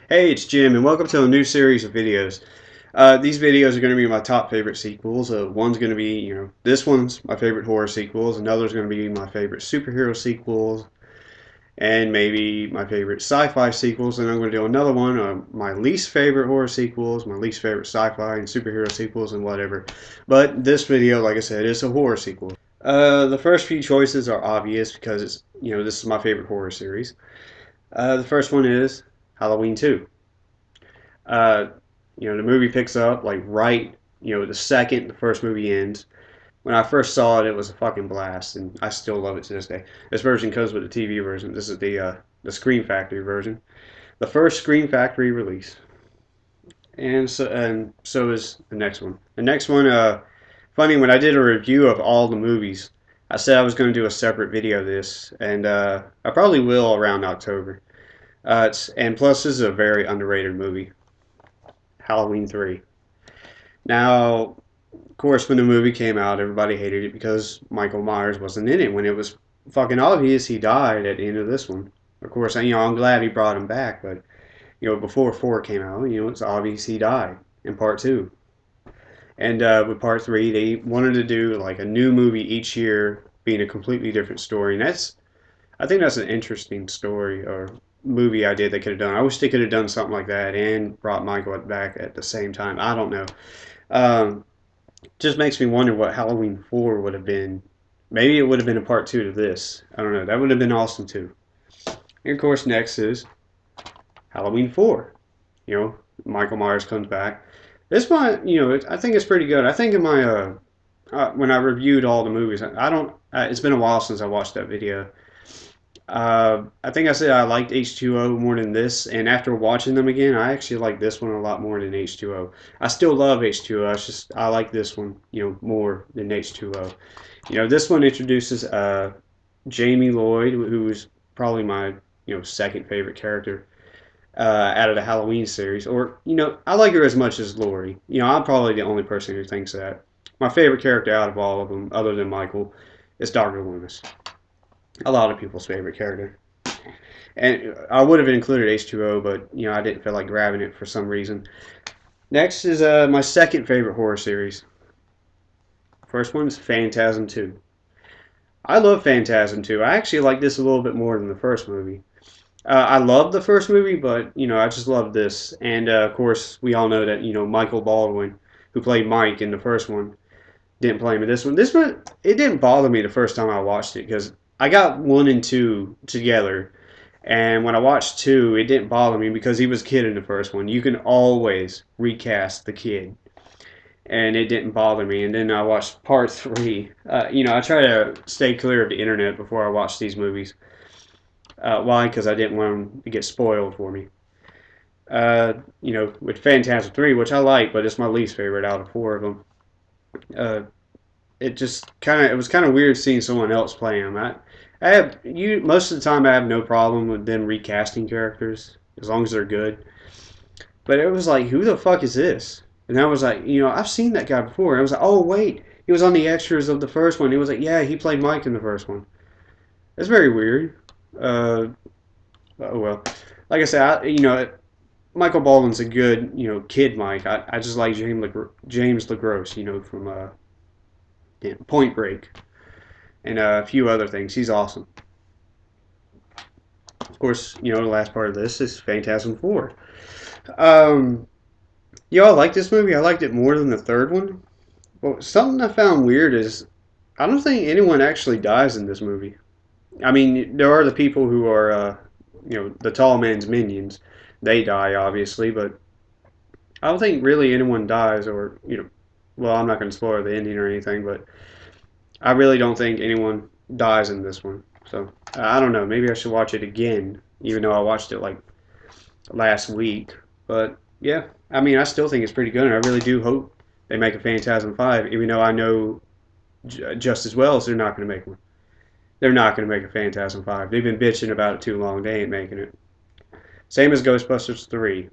Hey, it's Jim, and welcome to a new series of videos. These videos are going to be my top favorite sequels. One's going to be, this one's my favorite horror sequels. Another's going to be my favorite superhero sequels, and maybe my favorite sci-fi sequels. And I'm going to do another one, my least favorite horror sequels, my least favorite sci-fi and superhero sequels, and whatever. But this video, like I said, is a horror sequel. The first few choices are obvious because this is my favorite horror series. The first one is Halloween 2. Uh, the movie picks up like right, the second the first movie ends. When I first saw it, it was a fucking blast, and I still love it to this day. This version comes with the TV version. This is the Scream Factory version, the first Scream Factory release, and so is the next one. The next one, funny when I did a review of all the movies, I said I was going to do a separate video of this, and I probably will around October. And plus, this is a very underrated movie, Halloween 3. Now, of course, when the movie came out, everybody hated it because Michael Myers wasn't in it when it was fucking obvious he died at the end of this one. Of course, I'm glad he brought him back, but before 4 came out, it's obvious he died in part 2. And with part 3, they wanted to do like a new movie each year, being a completely different story, and I think that's an interesting story or movie idea they could have done. I wish they could have done something like that and brought Michael back at the same time. I don't know. Um, just makes me wonder what Halloween 4 would have been. Maybe it would have been a part 2 to this. I don't know. That would have been awesome too. And of course, next is Halloween 4. Michael Myers comes back. This one, I think it's pretty good. I think in my when I reviewed all the movies, I don't. It's been a while since I watched that video. I think I said I liked H2O more than this, and after watching them again, I actually like this one a lot more than H2O. I still love H2O. It's just I like this one, more than H2O. This one introduces Jamie Lloyd, who's probably my second favorite character out of the Halloween series. Or I like her as much as Laurie. I'm probably the only person who thinks that. My favorite character out of all of them, other than Michael, is Dr. Loomis. A lot of people's favorite character. And I would have included H2O, but I didn't feel like grabbing it for some reason. Next is my second favorite horror series. First one is Phantasm 2. I love Phantasm 2. I actually like this a little bit more than the first movie. I love the first movie, but I just love this. And of course, we all know that Michael Baldwin, who played Mike in the first one, didn't play him in this one. This one, it didn't bother me the first time I watched it because I got 1 and 2 together. And when I watched 2, it didn't bother me because he was a kid in the first one. You can always recast the kid. And it didn't bother me. And then I watched part 3. I try to stay clear of the internet before I watch these movies. Why? Because I didn't want them to get spoiled for me. With Phantasm 3, which I like, but it's my least favorite out of 4 of them. Uh, it was kind of weird seeing someone else play him. I have you most of the time I have no problem with them recasting characters as long as they're good. But it was like, who the fuck is this? And I was like, I've seen that guy before. And I was like, oh wait, he was on the extras of the first one. He was like, yeah, he played Mike in the first one. That's very weird. Uh, oh well, like I said, Michael Baldwin's a good, kid Mike. I just like James LaGrosse, from Point Break and a few other things. He's awesome. Of course, the last part of this is Phantasm 4. Um, I like this movie. I liked it more than the third one. But something I found weird is I don't think anyone actually dies in this movie. I mean, there are the people who are, the tall man's minions. They die, obviously, but I don't think really anyone dies or, well, I'm not going to spoil the ending or anything, but I really don't think anyone dies in this one. So I don't know. Maybe I should watch it again, even though I watched it like last week. But yeah, I mean, I still think it's pretty good, and I really do hope they make a Phantasm 5, even though I know just as well as they're not going to make one. They're not going to make a Phantasm 5. They've been bitching about it too long. They ain't making it. Same as Ghostbusters 3.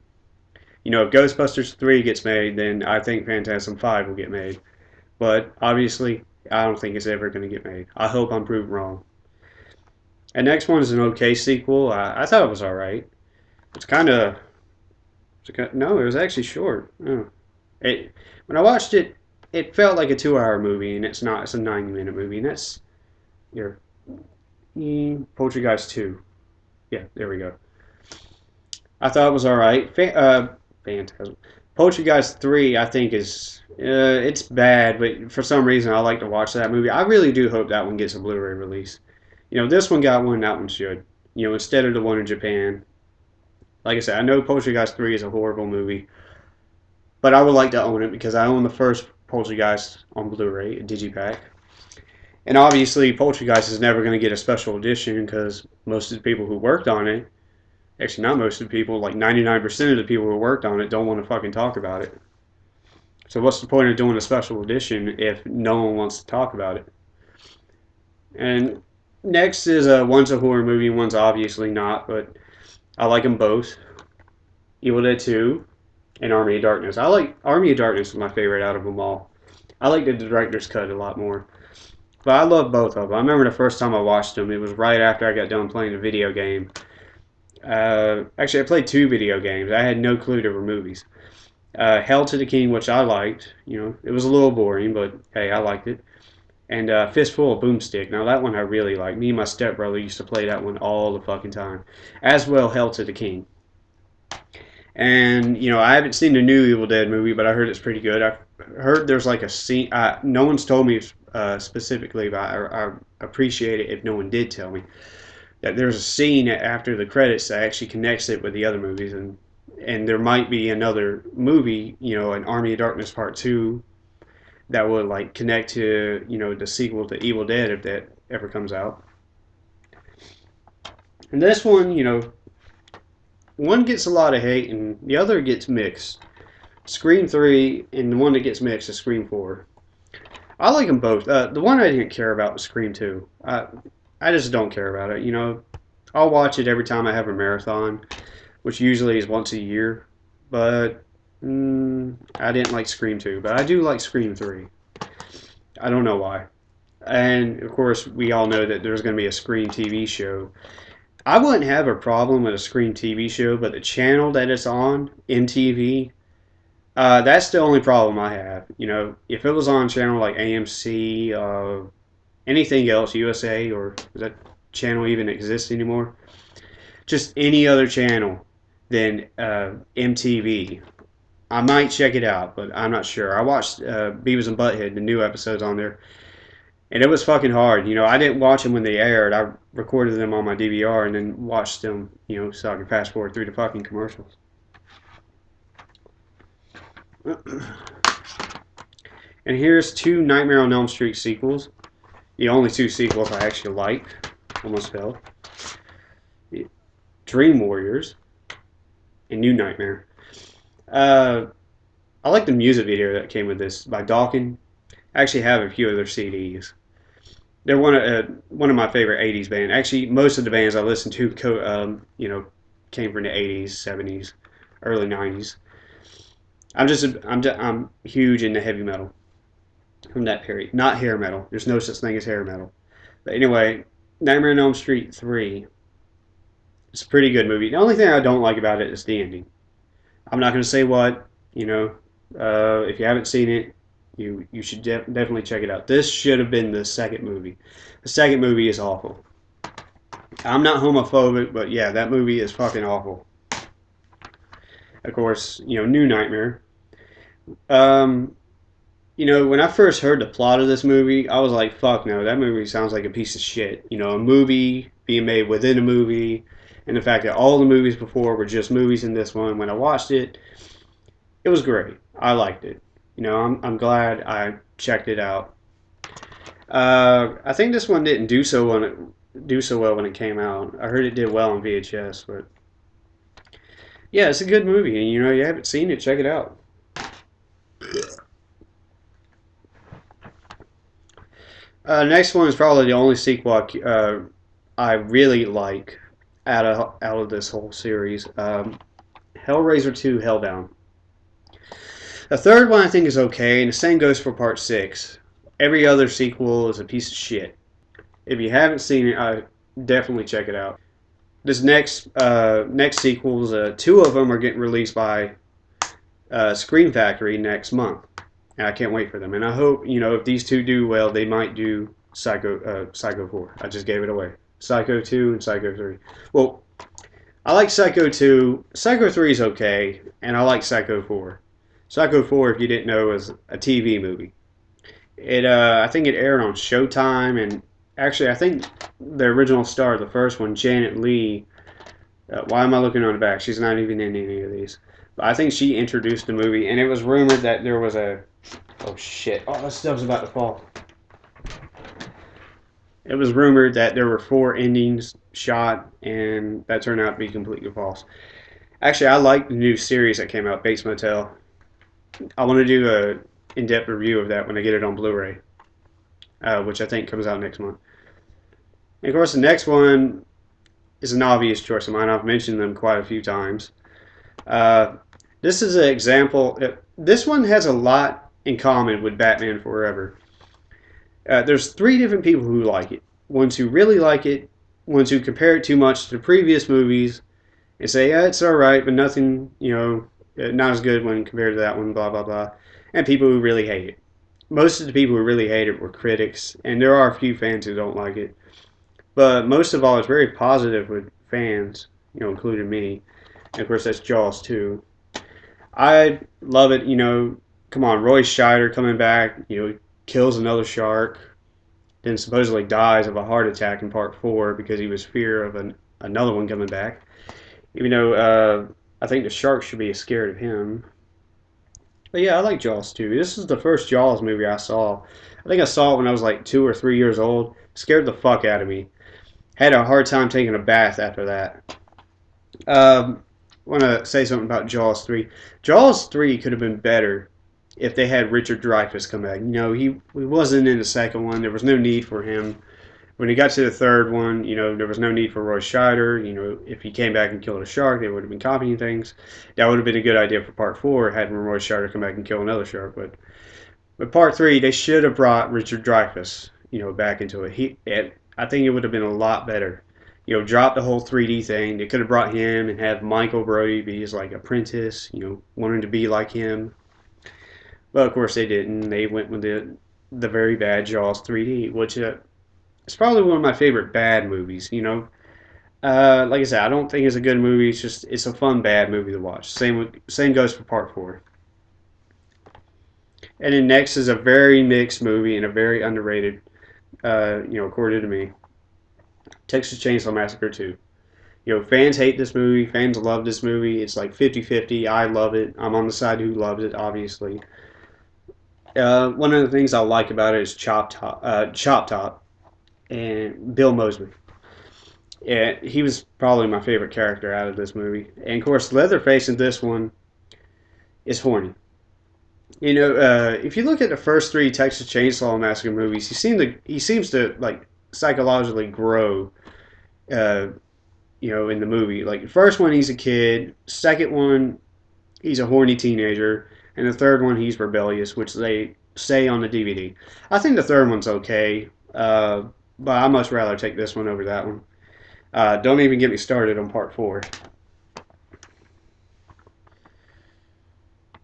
If Ghostbusters 3 gets made, then I think Phantasm 5 will get made. But obviously, I don't think it's ever going to get made. I hope I'm proved wrong. And next one is an okay sequel. I thought it was alright. It's kind of No, it was actually short. Oh. It when I watched it, it felt like a 2 hour movie, and it's not. It's a 90-minute movie, and that's your Poltergeist 2. Yeah, there we go. I thought it was all right. Phantasm. Poltergeist 3, I think it's bad, but for some reason I like to watch that movie. I really do hope that one gets a Blu-ray release. This one got one, that one should. Instead of the one in Japan. Like I said, I know Poltergeist 3 is a horrible movie, but I would like to own it because I own the first Poltergeist on Blu-ray, a digipack. And obviously, Poltergeist is never going to get a special edition because most of the people who worked on it, actually not most of the people, like 99% of the people who worked on it don't want to fucking talk about it. So what's the point of doing a special edition if no one wants to talk about it? And next is one's a horror movie, one's obviously not, but I like them both. Evil Dead 2 and Army of Darkness. I like Army of Darkness is my favorite out of them all. I like the director's cut a lot more. But I love both of them. I remember the first time I watched them, it was right after I got done playing a video game. Actually, I played 2 video games. I had no clue they were movies. Hell to the King, which I liked. It was a little boring, but hey, I liked it. And Fistful of Boomstick. Now, that one I really like. Me and my stepbrother used to play that one all the fucking time. As well, Hell to the King. And, I haven't seen the new Evil Dead movie, but I heard it's pretty good. I've heard there's like a scene. No one's told me specifically, but I appreciate it if no one did tell me. That there's a scene after the credits that actually connects it with the other movies. And there might be another movie, an Army of Darkness Part 2, that would like connect to, the sequel to Evil Dead if that ever comes out. And this one, one gets a lot of hate and the other gets mixed. Scream 3 and the one that gets mixed is Scream 4. I like them both. The one I didn't care about was Scream 2. I just don't care about it. I'll watch it every time I have a marathon, which usually is once a year. But I didn't like Scream 2, but I do like Scream 3. I don't know why. And of course, we all know that there's going to be a Scream TV show. I wouldn't have a problem with a Scream TV show, but the channel that it's on, MTV, that's the only problem I have. If it was on a channel like AMC, anything else, USA, or does that channel even exist anymore? Just any other channel than MTV. I might check it out, but I'm not sure. I watched Beavis and Butthead, the new episodes on there, and it was fucking hard. I didn't watch them when they aired. I recorded them on my DVR and then watched them, so I could fast forward through the fucking commercials. And here's 2 Nightmare on Elm Street sequels. The only 2 sequels I actually like. Almost fell. Dream Warriors and New Nightmare. I like the music video that came with this by Dawkins. I actually have a few of their CDs. They're one of my favorite '80s bands. Actually, most of the bands I listen to, came from the '80s, '70s, early '90s. I'm huge into heavy metal from that period. Not hair metal. There's no such thing as hair metal. But anyway, Nightmare on Elm Street 3. It's a pretty good movie. The only thing I don't like about it is the ending. I'm not going to say what. If you haven't seen it, you should definitely check it out. This should have been the second movie. The second movie is awful. I'm not homophobic, but yeah, that movie is fucking awful. Of course, New Nightmare. When I first heard the plot of this movie, I was like, fuck no, that movie sounds like a piece of shit. A movie being made within a movie, and the fact that all the movies before were just movies in this one. When I watched it, it was great. I liked it. I'm glad I checked it out. I think this one didn't do so well when it came out. I heard it did well on VHS, but yeah, it's a good movie, and you haven't seen it, check it out. Next one is probably the only sequel I really like out of this whole series. Hellraiser 2: Hellbound. The third one I think is okay, and the same goes for Part 6. Every other sequel is a piece of shit. If you haven't seen it, definitely check it out. This next sequels, 2 of them are getting released by Scream Factory next month, and I can't wait for them. And I hope if these two do well, they might do Psycho 4. I just gave it away. Psycho 2 and Psycho 3. Well, I like Psycho 2. Psycho 3 is okay, and I like Psycho 4. Psycho 4, if you didn't know, is a TV movie. I think it aired on Showtime, and actually, I think the original star of the first one, Janet Leigh. Why am I looking on the back? She's not even in any of these. But I think she introduced the movie, and it was rumored that there was a. Oh shit! Oh, that stuff's about to fall. It was rumored that there were four endings shot, and that turned out to be completely false. Actually, I like the new series that came out, Bates Motel. I want to do a in-depth review of that when I get it on Blu-ray, which I think comes out next month. And of course, the next one is an obvious choice of mine. I've mentioned them quite a few times. Uh, this is an example. This one has a lot in common with Batman Forever. There's three different people who like it. Ones who really like it, ones who compare it too much to the previous movies and say, yeah, it's all right, but nothing, not as good when compared to that one, blah, blah, blah. And people who really hate it. Most of the people who really hate it were critics, and there are a few fans who don't like it. But most of all, it's very positive with fans, including me. And of course, that's Jaws 2. I love it, come on, Roy Scheider coming back, kills another shark, then supposedly dies of a heart attack in part 4 because he was fear of another one coming back. Even though I think the shark should be scared of him. But yeah, I like Jaws 2. This is the first Jaws movie I saw. I think I saw it when I was like 2 or 3 years old. Scared the fuck out of me. Had a hard time taking a bath after that. Want to say something about Jaws 3. Jaws 3 could have been better if they had Richard Dreyfuss come back. He wasn't in the second one. There was no need for him. When he got to the third one, there was no need for Roy Scheider. If he came back and killed a shark, they would have been copying things. That would have been a good idea for part 4, having Roy Scheider come back and kill another shark. But part 3, they should have brought Richard Dreyfuss, back into it. I think it would have been a lot better. Drop the whole 3D thing. They could have brought him and have Michael Brody be his like apprentice, wanting to be like him. But of course they didn't. They went with the very bad Jaws 3D, which it's probably one of my favorite bad movies. Like I said, I don't think it's a good movie. It's a fun bad movie to watch. Same goes for part 4. And then next is a very mixed movie and a very underrated. According to me, Texas Chainsaw Massacre 2. Fans hate this movie. Fans love this movie. It's like 50-50. I love it. I'm on the side who loves it, obviously. One of the things I like about it is Chop Top, and Bill Mosby. Yeah, he was probably my favorite character out of this movie. And of course, Leatherface in this one is horny. If you look at the first 3 Texas Chainsaw Massacre movies, he seems to like psychologically grow. Uh, in the movie, like the first one, he's a kid. Second one, he's a horny teenager, and the third one, he's rebellious, which they say on the DVD. I think the third one's okay, but I much rather take this one over that one. Don't even get me started on part 4.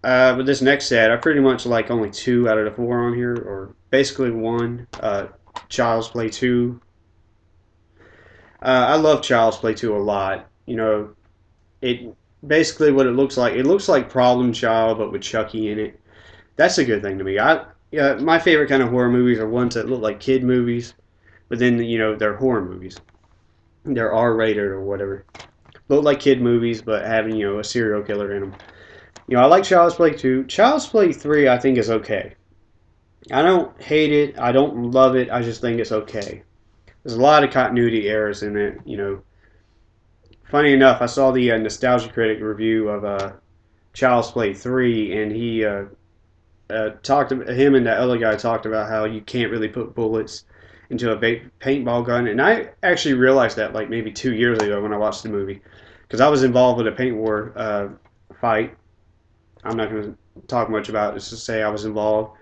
But this next set, I pretty much like only 2 out of the 4 on here, or basically 1. Child's Play 2. I love Child's Play 2 a lot. It basically what it looks like. It looks like Problem Child, but with Chucky in it. That's a good thing to me. My favorite kind of horror movies are ones that look like kid movies, but then they're horror movies. They're R-rated or whatever. Look like kid movies, but having a serial killer in them. I like Child's Play 2. Child's Play 3, I think is okay. I don't hate it. I don't love it. I just think it's okay. There's a lot of continuity errors in it. Funny enough, I saw the Nostalgia Critic review of Child's Play 3, and he him and that other guy talked about how you can't really put bullets into a paintball gun, and I actually realized that like maybe 2 years ago when I watched the movie, because I was involved with a paint war fight. I'm not going to talk much about it, just to say I was involved.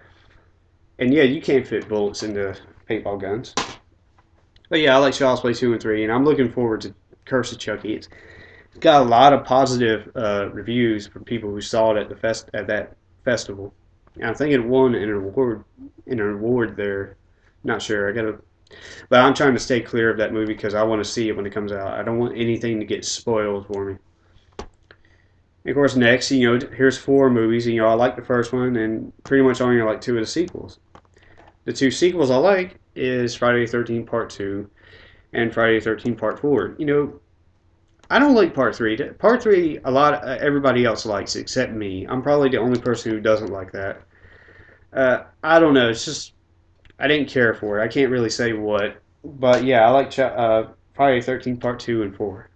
And yeah, you can't fit bullets into paintball guns. But yeah, I like Child's Play 2 and 3, and I'm looking forward to Curse of Chucky. It's Got a lot of positive reviews from people who saw it at that festival. And I think it won an award there. Not sure. But I'm trying to stay clear of that movie because I want to see it when it comes out. I don't want anything to get spoiled for me. And of course, next, here's 4 movies. I like the first one and pretty much only like 2 of the sequels. The 2 sequels I like is Friday the 13th Part 2 and Friday the 13th Part 4. I don't like Part 3. Part 3, everybody else likes except me. I'm probably the only person who doesn't like that. I don't know. It's just I didn't care for it. I can't really say what, but yeah, I like Friday the 13th Part 2 and 4.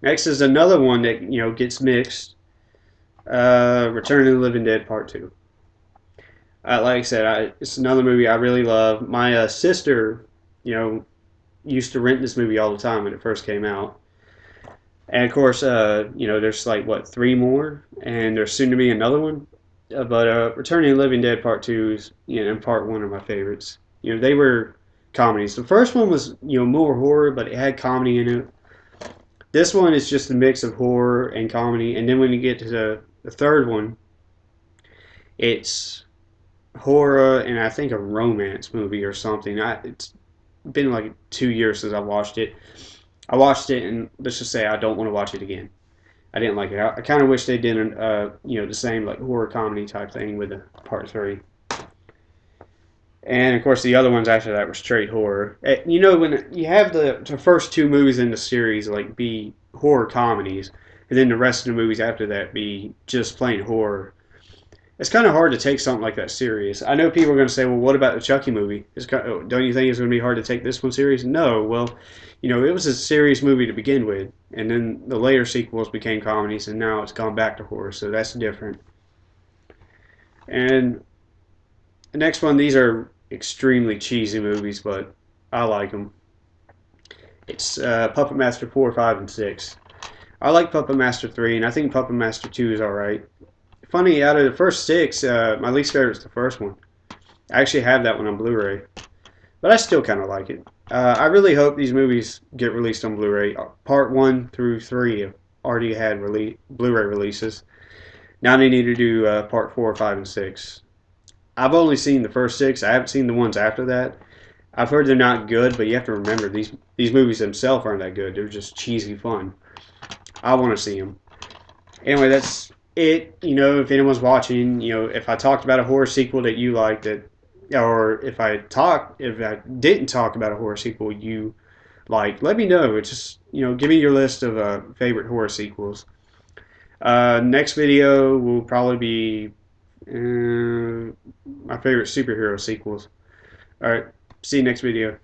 Next is another one that gets mixed. Return of the Living Dead Part 2. Like I said, it's another movie I really love. My sister, you know, used to rent this movie all the time when it first came out. And of course, there's like what 3 more, and there's soon to be another one. But Returning of the Living Dead Part 2 is, and Part 1 are my favorites. They were comedies. The first one was, more horror, but it had comedy in it. This one is just a mix of horror and comedy, and then when you get to the third one, it's horror and I think a romance movie or something. It's been like 2 years since I watched it. I watched it, and let's just say I don't want to watch it again. I didn't like it. I kind of wish they did the same like horror comedy type thing with the part 3. And of course, the other ones after that were straight horror. When you have the first 2 movies in the series like be horror comedies, and then the rest of the movies after that be just plain horror, it's kind of hard to take something like that serious. I know people are going to say, "Well, what about the Chucky movie? Don't you think it's going to be hard to take this one serious?" No. Well, it was a serious movie to begin with, and then the later sequels became comedies, and now it's gone back to horror. So that's different. And the next one, these are extremely cheesy movies, but I like them. It's Puppet Master 4, 5, and 6. I like Puppet Master 3, and I think Puppet Master 2 is alright. Funny, out of the first 6, my least favorite is the first one. I actually have that one on Blu-ray, but I still kind of like it. I really hope these movies get released on Blu-ray. Part 1 through 3 have already had Blu-ray releases. Now they need to do Part 4, 5, and 6. I've only seen the first 6. I haven't seen the ones after that. I've heard they're not good, but you have to remember these movies themselves aren't that good. They're just cheesy fun. I want to see them. Anyway, that's it. If anyone's watching, if I talked about a horror sequel that you liked, or if I didn't talk about a horror sequel you like, let me know. It's just give me your list of favorite horror sequels. Next video will probably be my favorite superhero sequels. All right, see you next video.